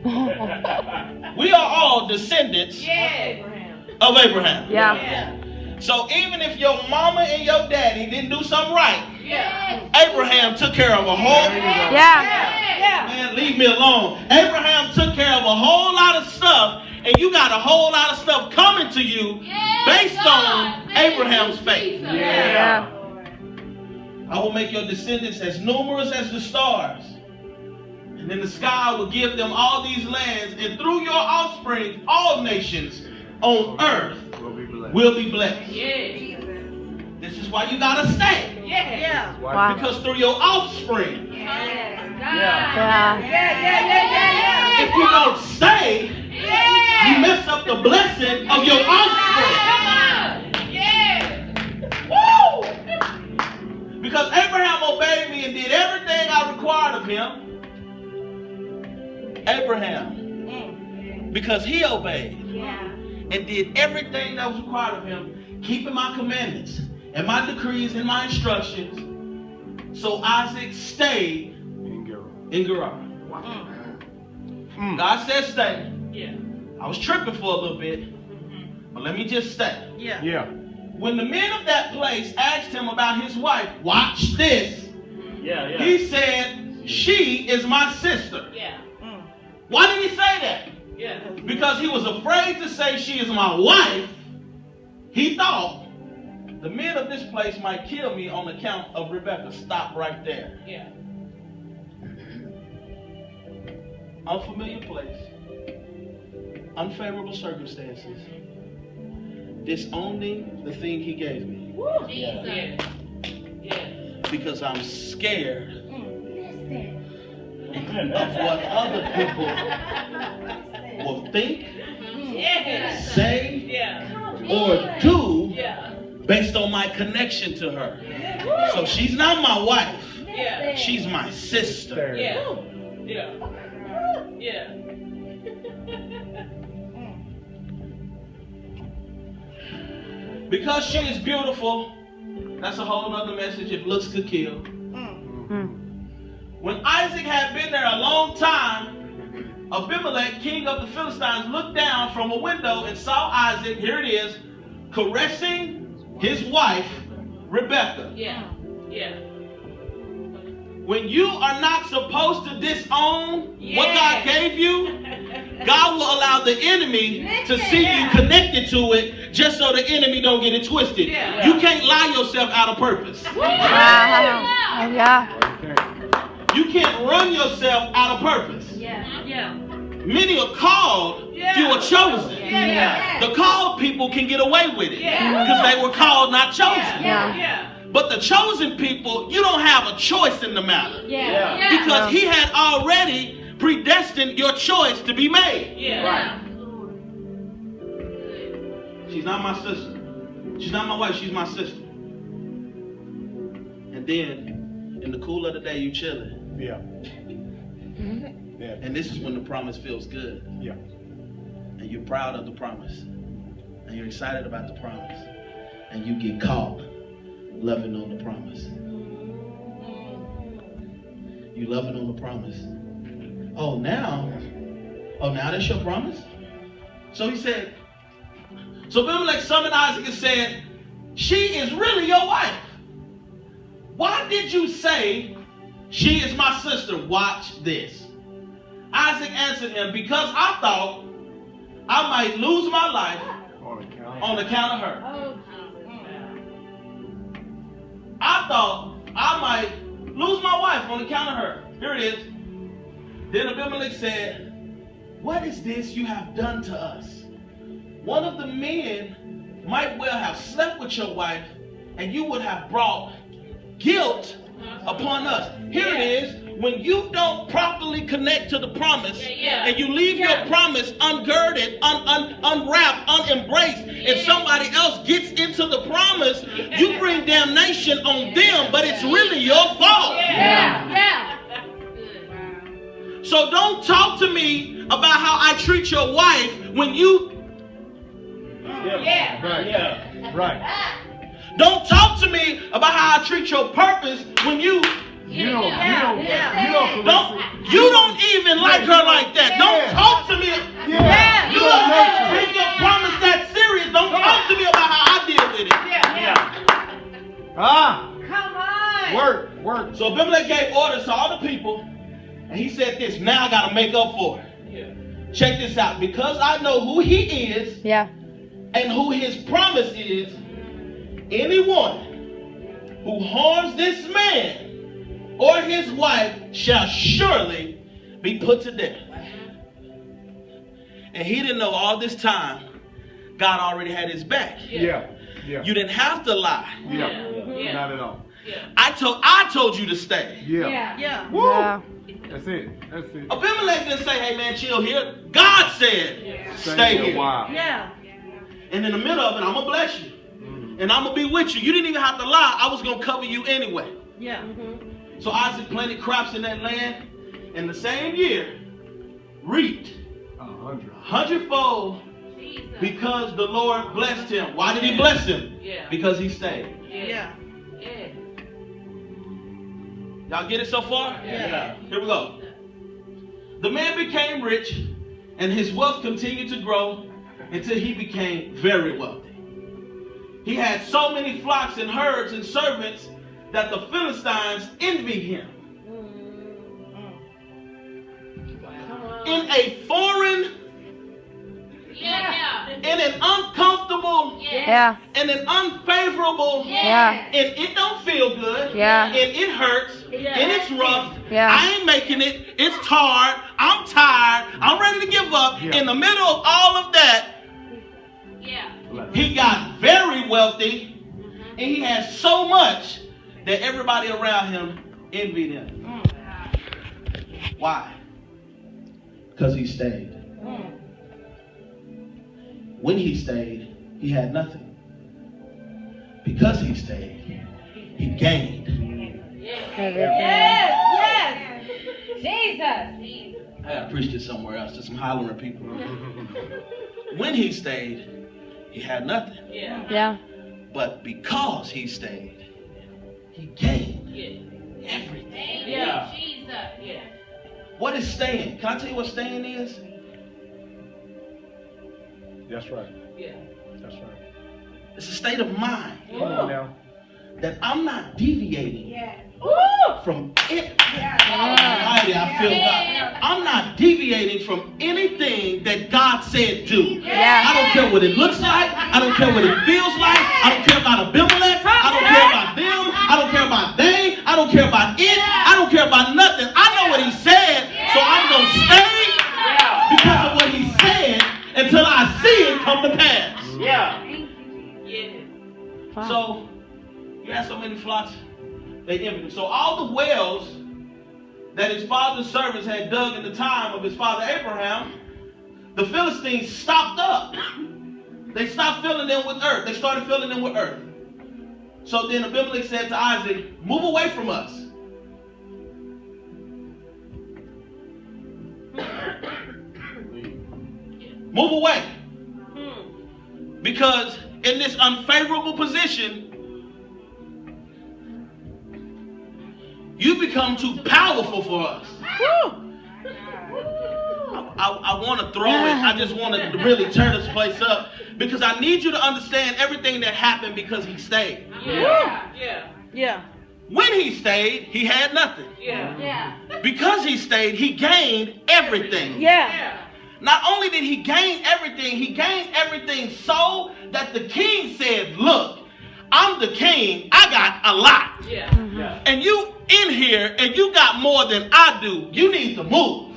We are all descendants of Abraham. Yeah. So even if your mama and your daddy didn't do something right, Abraham took care of a whole... Man, leave me alone. Abraham took care of a whole lot of stuff, and you got a whole lot of stuff coming to you based on Abraham's faith. Yeah. I will make your descendants as numerous as the stars. And then the sky will give them all these lands, and through your offspring, all nations on earth will be blessed. This is why you gotta stay. Wow. Because through your offspring, if you don't stay, you mess up the blessing of your offspring. Woo! Because Abraham obeyed me and did everything I required of him. Abraham, because he obeyed and did everything that was required of him, keeping my commandments and my decrees and my instructions. So Isaac stayed in Gerar. God said stay. I was tripping for a little bit, but let me just stay. When the men of that place asked him about his wife, watch this. He said, she is my sister. Why did he say that? Because he was afraid to say she is my wife. He thought the men of this place might kill me on account of Rebecca. Stop right there. Unfamiliar place, unfavorable circumstances, disowning the thing he gave me. Because I'm scared of what other people will think, say, or do based on my connection to her. So she's not my wife. She's my sister. Because she is beautiful, that's a whole other message if looks could kill. When Isaac had been there a long time, Abimelech, king of the Philistines, looked down from a window and saw Isaac, here it is, caressing his wife, Rebecca. When you are not supposed to disown what God gave you, God will allow the enemy to see you connected to it just so the enemy don't get it twisted. You can't lie yourself out of purpose. You can't run yourself out of purpose. Many are called, few are chosen. The called people can get away with it because they were called, not chosen. But the chosen people, you don't have a choice in the matter. Because he had already predestined your choice to be made. She's not my sister. She's not my wife, she's my sister. And then, in the cool of the day, you chilling. And this is when the promise feels good. And you're proud of the promise. And you're excited about the promise. And you get caught loving on the promise. You loving on the promise. Oh, now that's your promise? So he said, so Abimelech summoned Isaac and said, she is really your wife. Why did you say she is my sister? Watch this. Isaac answered him, because I thought I might lose my life on account of her. I thought I might lose my wife on account of her. Here it is. Then Abimelech said, what is this you have done to us? One of the men might well have slept with your wife, and you would have brought guilt upon us. Here it is. When you don't properly connect to the promise, and you leave your promise ungirded, unwrapped, unembraced, and somebody else gets into the promise, you bring damnation on them, but it's really your fault. So don't talk to me about how I treat your wife when you... Don't talk to me about how I treat your purpose when you don't even like her like that. Don't And he said this, now I got to make up for it. Check this out. Because I know who he is and who his promise is, anyone who harms this man or his wife shall surely be put to death. And he didn't know all this time God already had his back. Yeah. You didn't have to lie. Yeah. Not at all. I told you to stay. Yeah. Woo. Yeah. That's it. Abimelech didn't say, hey man, chill here. God said, stay here. Wow. And in the middle of it, I'm going to bless you. And I'm going to be with you. You didn't even have to lie. I was going to cover you anyway. So Isaac planted crops in that land. And the same year, reaped 100-fold because the Lord blessed him. Why did he bless him? Because he stayed. Y'all get it so far? Here we go. The man became rich, and his wealth continued to grow until he became very wealthy. He had so many flocks and herds and servants that the Philistines envied him. In a foreign, in an uncomfortable, Yeah. in an unfavorable, Yeah. and it don't feel good, Yeah. and it hurts, and it's rough. Yeah. I ain't making it. It's hard. I'm tired. I'm ready to give up. Yeah. In the middle of all of that, he got very wealthy, and he had so much that everybody around him envied him. Why? Because he stayed. When he stayed, he had nothing. Because he stayed, he gained. Jesus. I gotta preach this somewhere else to some hollering people. When he stayed, he had nothing. Yeah. But because he stayed, he gained everything. What is staying? Can I tell you what staying is? That's right. That's right. It's a state of mind Come on now. that I'm not deviating from it. Yeah. I feel God. I'm not deviating from anything that God said do. Yeah. I don't care what it looks like. I don't care what it feels like. I don't care about Abimelech. I don't care about them. I don't care about they. I don't care about it. I don't care about nothing. I know what he said, so I'm going to stay because of what he said until I see it come to pass. Wow. So, you had so many flocks, they envied him. So all the wells that his father's servants had dug in the time of his father Abraham, the Philistines stopped up. They stopped filling them with earth. They started filling them with earth. So then Abimelech said to Isaac, move away from us. Move away. Because in this unfavorable position, you become too powerful for us. I want to throw it. I just want to really turn this place up because I need you to understand everything that happened because he stayed. When he stayed, he had nothing. Because he stayed, he gained everything. Not only did he gain everything so that the king said, look, I'm the king, I got a lot. And you in here and you got more than I do. You need to move.